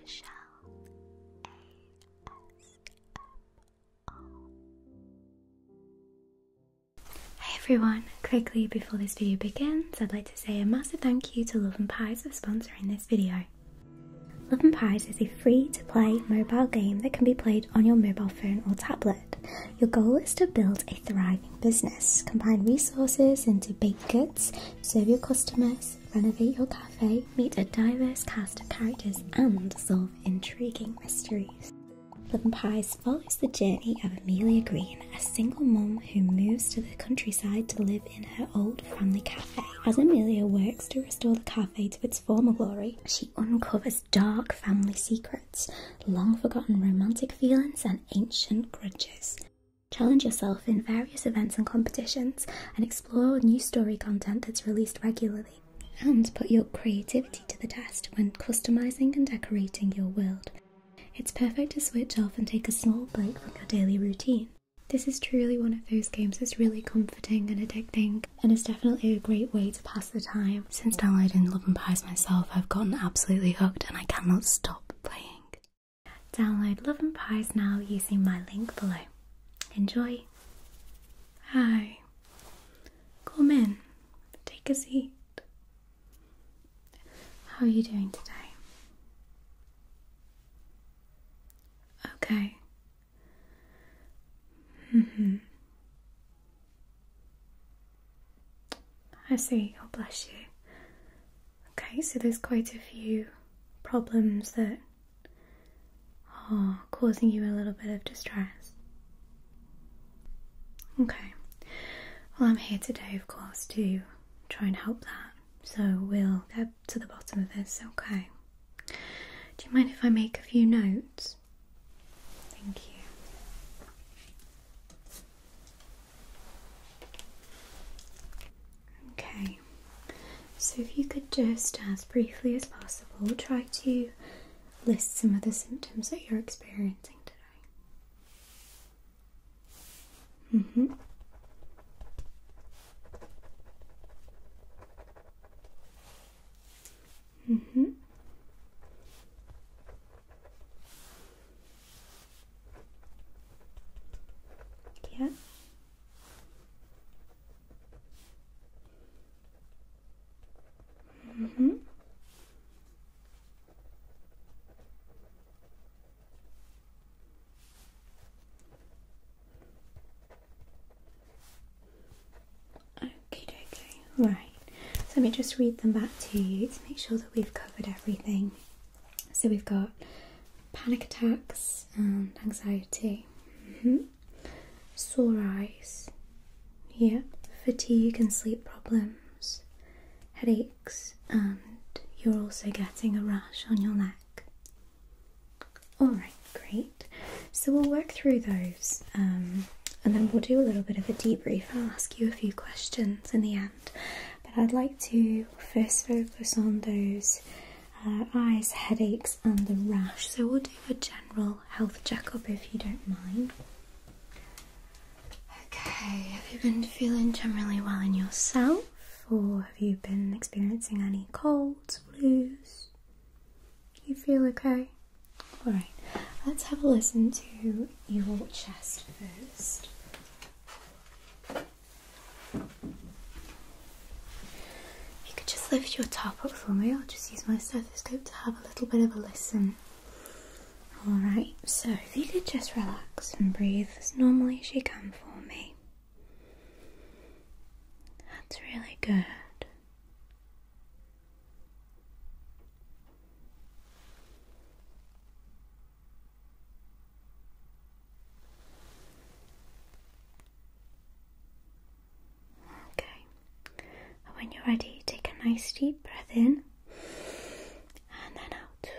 Michelle Hey everyone, quickly before this video begins, I'd like to say a massive thank you to Love and Pies for sponsoring this video. Love and Pies is a free-to-play mobile game that can be played on your mobile phone or tablet. Your goal is to build a thriving business, combine resources into baked goods, serve your customers, renovate your cafe, meet a diverse cast of characters, and solve intriguing mysteries. Love and Pies follows the journey of Amelia Green, a single mum who moves to the countryside to live in her old family cafe. As Amelia works to restore the cafe to its former glory, she uncovers dark family secrets, long-forgotten romantic feelings, and ancient grudges. Challenge yourself in various events and competitions, and explore new story content that's released regularly. And put your creativity to the test when customizing and decorating your world. It's perfect to switch off and take a small break from your daily routine. This is truly one of those games that's really comforting and addicting, and is definitely a great way to pass the time. Since downloading Love and Pies myself, I've gotten absolutely hooked and I cannot stop playing. Download Love and Pies now using my link below. Enjoy! Hi. Come in. Take a seat. How are you doing today? Okay. I see. Oh, bless you. Okay, so there's quite a few problems that are causing you a little bit of distress. Okay. Well, I'm here today, of course, to try and help that. So we'll get to the bottom of this, okay? Do you mind if I make a few notes? Thank you. Okay, so if you could just, as briefly as possible, try to list some of the symptoms that you're experiencing today. Yeah. Okay. Right. So let me just read them back to you to make sure that we've covered everything. So we've got panic attacks and anxiety. Sore eyes. Yeah. Fatigue and sleep problems. Headaches, and you're also getting a rash on your neck. Alright, great. So we'll work through those and then we'll do a little bit of a debrief. I'll ask you a few questions in the end, but I'd like to first focus on those eyes, headaches and the rash. So we'll do a general health checkup if you don't mind. Okay, have you been feeling generally well in yourself? Or have you been experiencing any colds, flus? You feel okay? Alright, let's have a listen to your chest first. If you could just lift your top up for me, I'll just use my stethoscope to have a little bit of a listen. Alright, so if you could just relax and breathe as normally as you can for me. That's really good. Okay. And when you're ready, take a nice deep breath in and then out.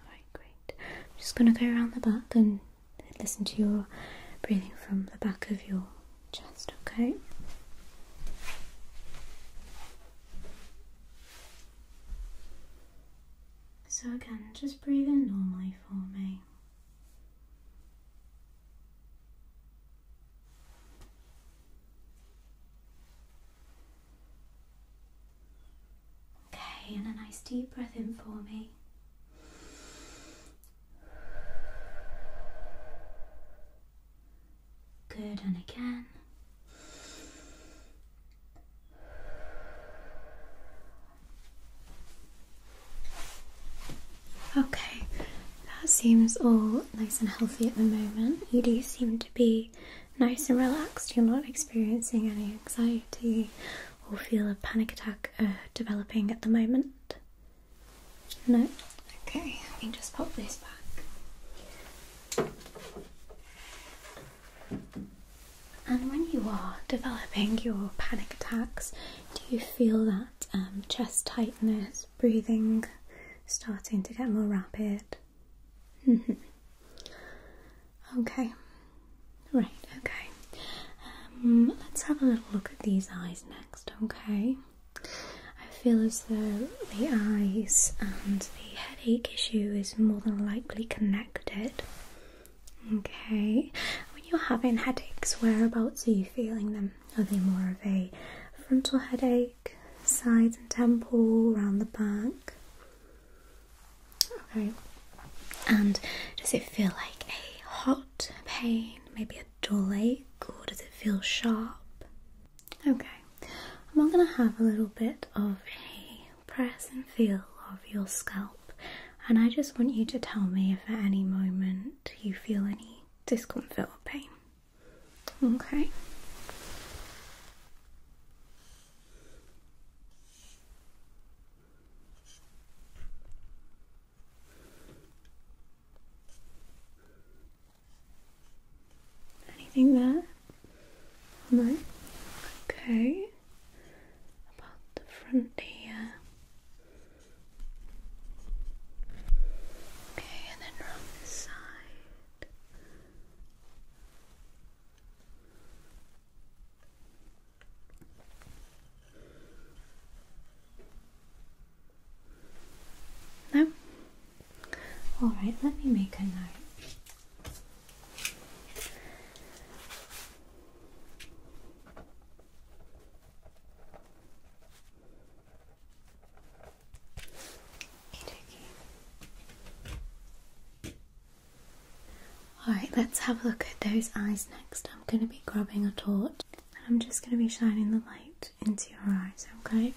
Alright, great. I'm just going to go around the back and listen to your breathing from the back of your chest, okay? So again, just breathe in normally for me. nice deep breath in for me. Good, and again. Okay, that seems all nice and healthy at the moment. You do seem to be nice and relaxed. You're not experiencing any anxiety or feel a panic attack developing at the moment? No? Okay, let me just pop this back. And when you are developing your panic attacks, do you feel that chest tightness, breathing starting to get more rapid? Okay, right, okay. Let's have a little look at these eyes next, okay? I feel as though the eyes and the headache issue is more than likely connected. Okay, when you're having headaches, whereabouts are you feeling them? Are they more of a frontal headache, sides and temple, around the back? Okay, and does it feel like a hot pain, maybe a dull ache, or does it feel sharp? Okay, I'm going to have a little bit of a press and feel of your scalp, and I just want you to tell me if at any moment you feel any discomfort or pain. Okay. Anything there? No? Okay. About the front here. Okay, and then around this side. No? Alright, let me make a note. Alright, let's have a look at those eyes next. I'm going to be grabbing a torch and I'm just going to be shining the light into your eyes, okay?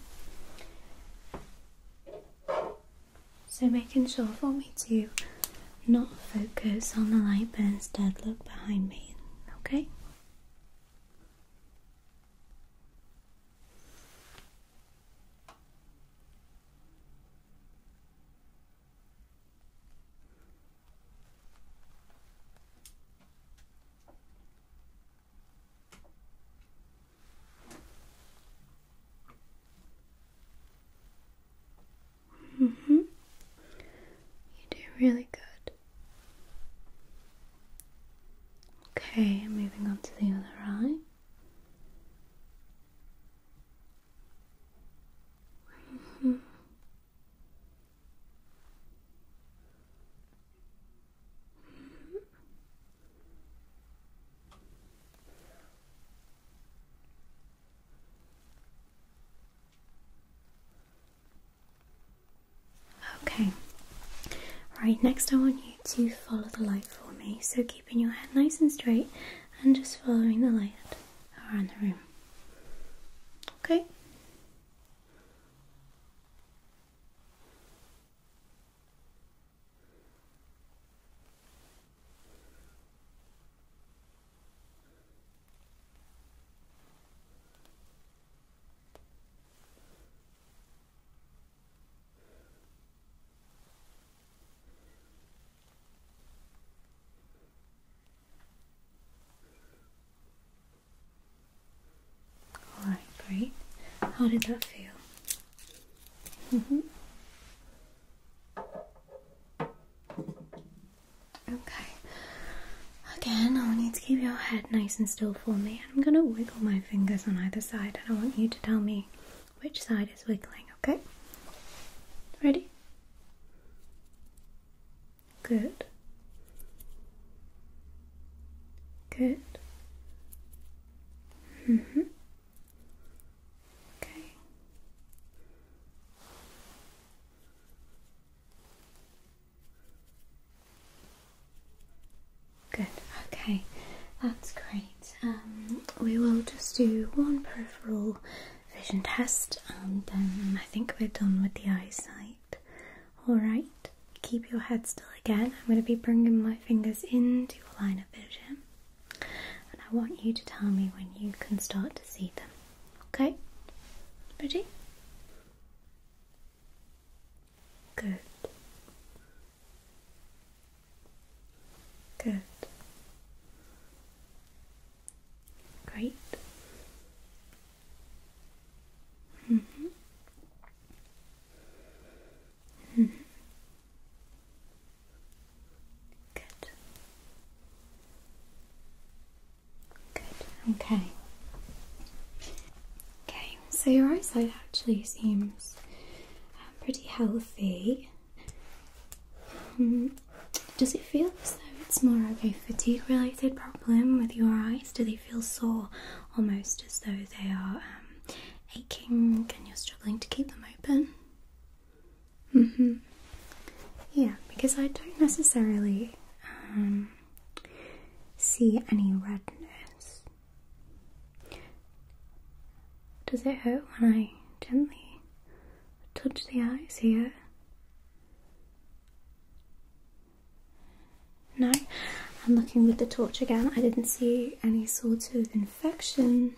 So making sure for me to not focus on the light but instead look behind me, okay? You do really good. Okay, moving on to the other eye. Okay, right, next I want you to follow the light for me, so keeping your head nice and straight and just following the light around the room. Okay? Alright, great. How did that feel? Okay. Again, I want you to keep your head nice and still for me. I'm going to wiggle my fingers on either side and I want you to tell me which side is wiggling, okay? Ready? Good. Good. Okay. That's great. We will just do one peripheral vision test and then I think we're done with the eyesight. Alright, keep your head still again. I'm going to be bringing my fingers into your line of vision and I want you to tell me when you can start to see them. Okay? Ready? Good. Good. Great. Mm-hmm. Mm-hmm. Good. Good. Okay. Okay, so your eyesight actually seems pretty healthy. Does it feel as though it's more of a fatigue related problem with your eyes? Do they feel sore, almost as though they are aching and you're struggling to keep them open? Yeah, because I don't necessarily see any redness. Does it hurt when I gently touch the eyes here? No? I'm looking with the torch again. I didn't see any sort of infection,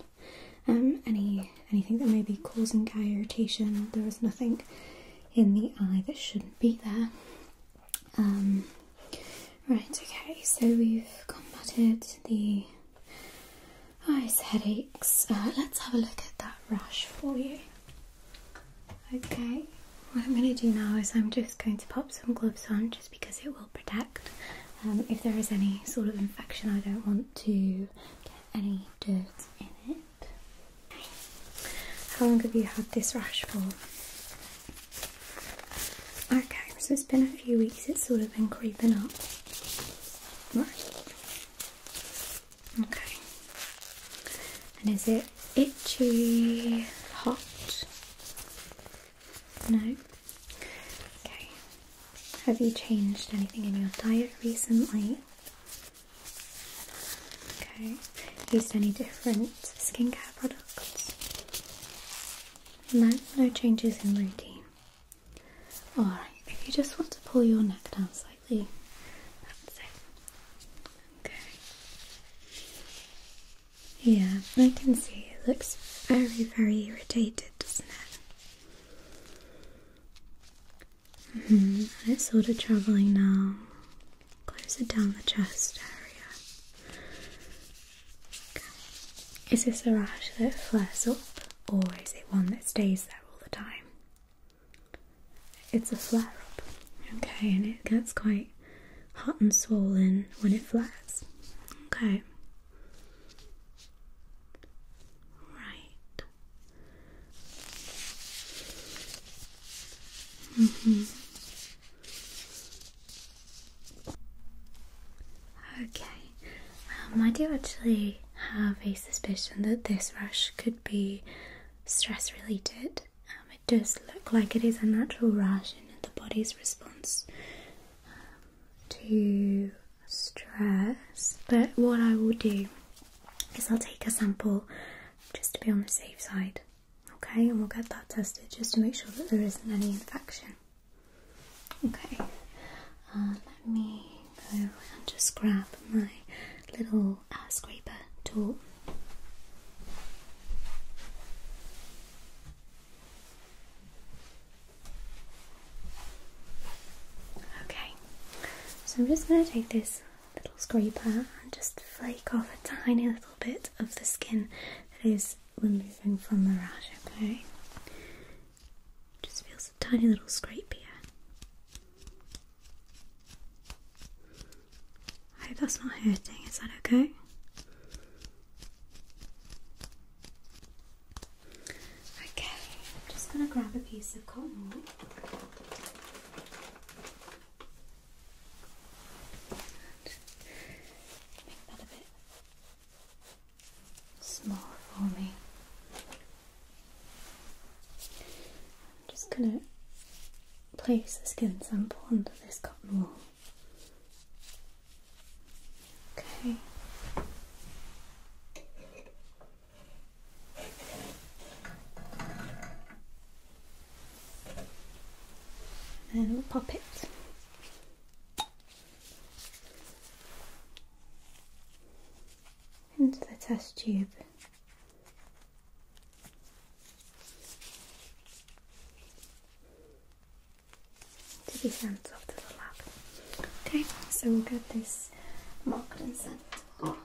anything that may be causing eye irritation. There is nothing in the eye that shouldn't be there. Right, okay, so we've combated the eyes headaches. Let's have a look at that rash for you. Okay, what I'm going to do now is I'm just going to pop some gloves on just because it will protect. If there is any sort of infection, I don't want to get any dirt in it. How long have you had this rash for? Okay, so it's been a few weeks, it's sort of been creeping up. Right. Okay. And is it itchy, hot? No? Okay. Have you changed anything in your diet recently? Okay. Used any different skincare products? No? No changes in routine? Alright, if you just want to pull your neck down slightly, that's it. Okay. Yeah, I can see it looks very, very irritated, doesn't it? And it's sort of travelling now, closer down the chest area. Okay. Is this a rash that flares up, or is it one that stays there all the time? It's a flare up, okay, and it gets quite hot and swollen when it flares. Okay. Right. Okay. I do actually have a suspicion that this rash could be stress related. It does look like it is a natural rash in the body's response to stress, but what I will do is I'll take a sample just to be on the safe side, okay, and we'll get that tested just to make sure that there isn't any infection. Okay, let me go and just grab my little scraper tool. So I'm just going to take this little scraper and just flake off a tiny little bit of the skin that is removing from the rash, okay? Just feels a tiny little scrape here. I hope that's not hurting, is that okay? Okay, I'm just going to grab a piece of cotton wool. Going to place the skin sample onto this cotton wool. Okay. then we'll pop it into the test tube. To be sent off to the lab. Okay, so we'll get this marked and sent off.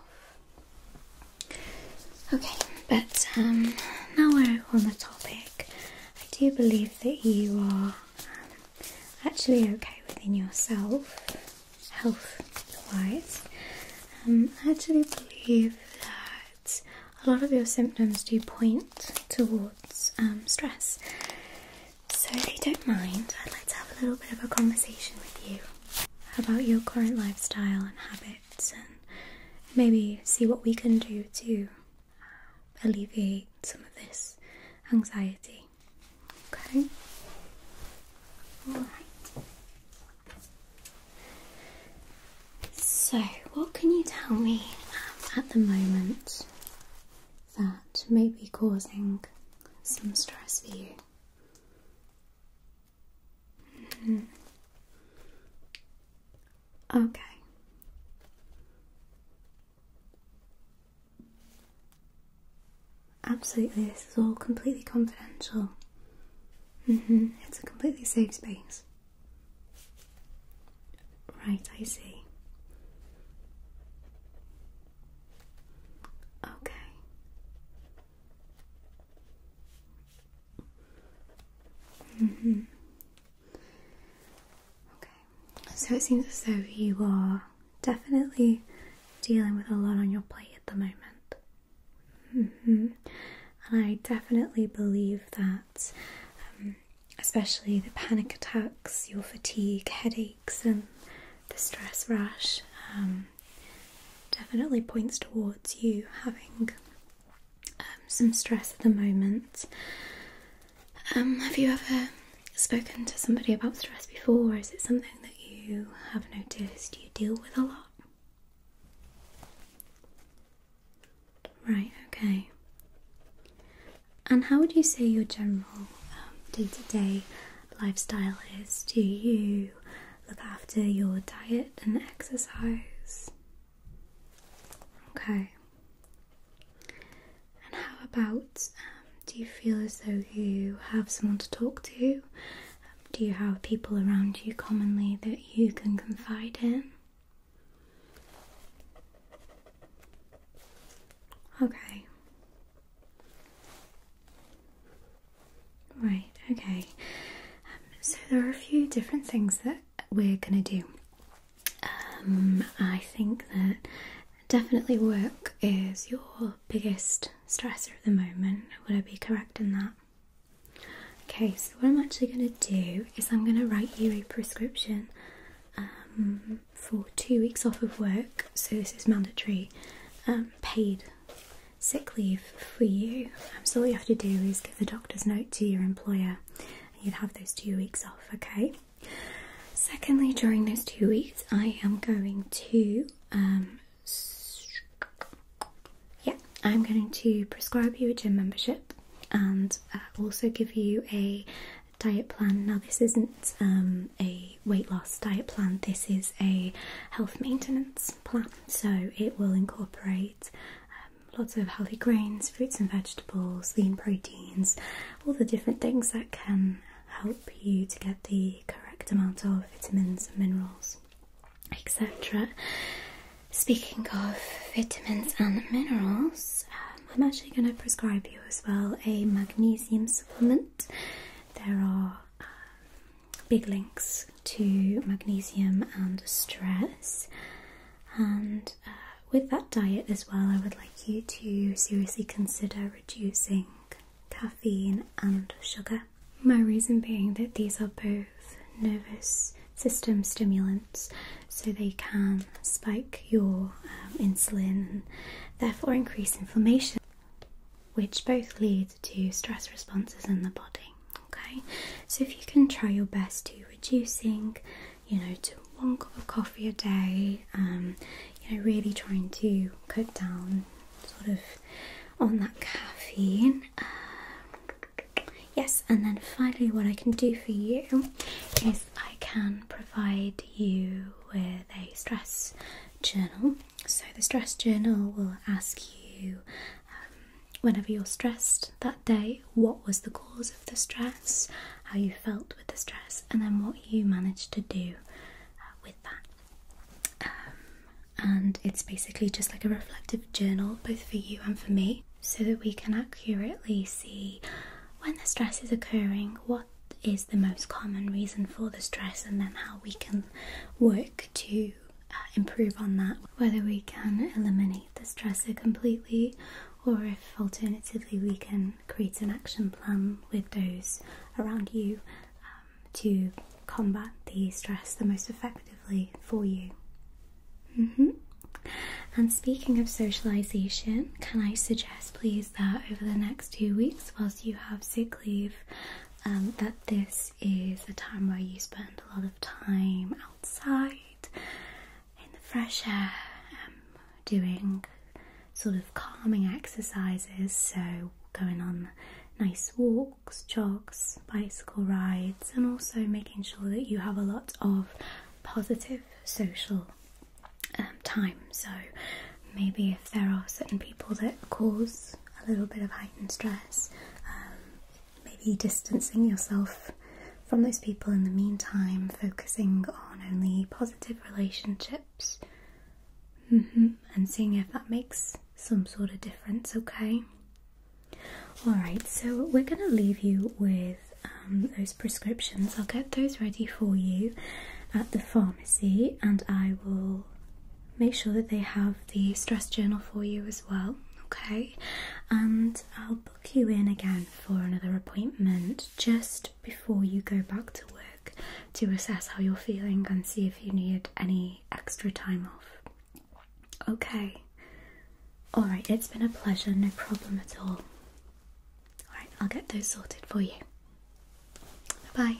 Okay, but now we're on the topic, I do believe that you are actually okay within yourself, health-wise. I actually believe that a lot of your symptoms do point towards stress. So if you don't mind, I'd like to have a little bit of a conversation with you about your current lifestyle and habits, and maybe see what we can do to alleviate some of this anxiety. Okay? Alright. So, what can you tell me at the moment that may be causing some stress for you? Okay. Absolutely, this is all completely confidential. It's a completely safe space. Right, I see. Okay. Okay. So it seems as though you are definitely dealing with a lot on your plate at the moment. And I definitely believe that, especially the panic attacks, your fatigue, headaches, and the stress rash, definitely points towards you having some stress at the moment. Have you ever spoken to somebody about stress before, or is it something that you have noticed you deal with a lot? Right, okay. And how would you say your general day-to-day lifestyle is? Do you look after your diet and exercise? Okay. And how about, do you feel as though you have someone to talk to? Do you have people around you commonly that you can confide in? Okay. Right, okay. So there are a few different things that we're gonna do. I think that definitely work is your biggest stressor at the moment. Would I be correct in that? Okay, so what I'm actually gonna do is I'm gonna write you a prescription for 2 weeks off of work. So this is mandatory paid sick leave for you. So all you have to do is give the doctor's note to your employer and you'd have those 2 weeks off, okay? Secondly, during those 2 weeks, I am going to I'm going to prescribe you a gym membership and also give you a diet plan. Now this isn't a weight loss diet plan, this is a health maintenance plan, so it will incorporate lots of healthy grains, fruits and vegetables, lean proteins, all the different things that can help you to get the correct amount of vitamins and minerals, etc. Speaking of vitamins and minerals, I'm actually going to prescribe you as well a magnesium supplement. There are big links to magnesium and stress, and with that diet as well, I would like you to seriously consider reducing caffeine and sugar. My reason being that these are both nervous system stimulants, so they can spike your insulin and therefore increase inflammation, which both lead to stress responses in the body. Okay, so if you can try your best to reducing, to 1 cup of coffee a day, really trying to cut down sort of on that caffeine. Yes, and then finally what I can do for you is I can provide you with a stress journal. So the stress journal will ask you, whenever you're stressed that day, what was the cause of the stress, how you felt with the stress, and then what you managed to do with that. And it's basically just like a reflective journal, both for you and for me, so that we can accurately see when the stress is occurring, what is the most common reason for the stress, and then how we can work to improve on that, whether we can eliminate the stressor completely, or if alternatively we can create an action plan with those around you to combat the stress the most effectively for you. And speaking of socialisation, can I suggest please that over the next 2 weeks whilst you have sick leave, that this is a time where you spend a lot of time outside in the fresh air, doing sort of calming exercises, so going on nice walks, jogs, bicycle rides, and also making sure that you have a lot of positive social time. So maybe if there are certain people that cause a little bit of heightened stress, maybe distancing yourself from those people in the meantime, focusing on only positive relationships, and seeing if that makes some sort of difference, okay? Alright, so we're going to leave you with those prescriptions. I'll get those ready for you at the pharmacy, and I will make sure that they have the stress journal for you as well, okay? And I'll book you in again for another appointment just before you go back to work to assess how you're feeling and see if you need any extra time off. Okay. Alright, it's been a pleasure, no problem at all. Alright, I'll get those sorted for you. Bye-bye.